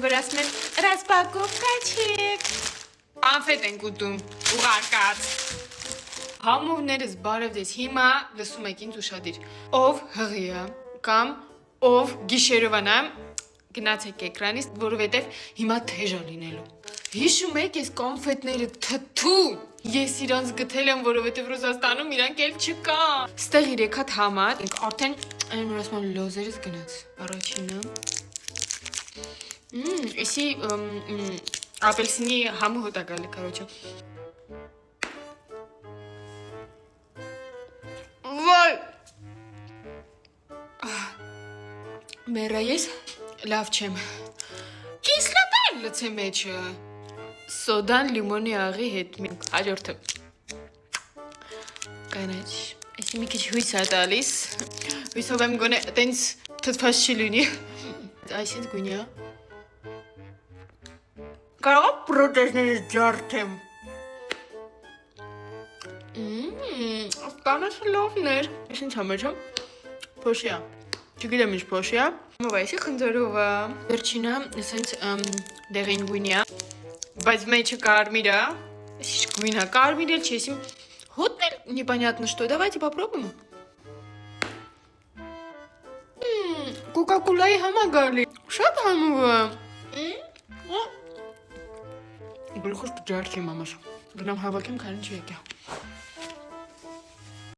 որ ասում են «Ռասպակովկա չեք»։ Անֆետ ենք ուտում, ուղարկած։ Համովներս բարև ձեզ, հիմա լսում եք ինձ ուշադիր։ Ով հղի է կամ ով գիշերովանա, գնացեք էկրանից, որովհետև հիմա թեժ է լինելու։ Հիշում եք այս կոնֆետները թթու։ Ես իրանց գտել եմ, որովհետև Ռուսաստանում իրանք էլ չկա։ Ստեղ 3 հատ համար, արդեն այն որ ասում եմ լոզերս գնաց։ Առաջինը։ Էսի ապելսինի համը հոտ է գալի, короче։ Վայ։ Մերը ես լավ չեմ։ Կիսլոտ էլ լցե մեջը։ Սոդան լիմոնի աղի հետ մենք հաջորդը։ Կանաչ, այսի մի քիչ հույս է տալիս։ Հույսով եմ գոնե տենց թթված չի լինի։ Այսինց գույնի է։ Կարող է պրոտեզներս ջարդեմ։ Կանաչը լավն էր։ Ես ինձ համար չեմ։ Փոշի է։ Չգիտեմ ինչ փոշի է։ Մով այսի խնձորով է։ Վերջինը ասենց դեղին գույնի է։ Բայց մեջը կարմիր է։ Ինչ գույն է, կարմիր էլ չի, если հոտն էլ непонятно что. Давайте попробуем. Coca-Cola-ի համա գալի։ Շատ համով է։ Գլուխս կջարդի մամաս։ Գնամ հավաքեմ, քանի չի եկա։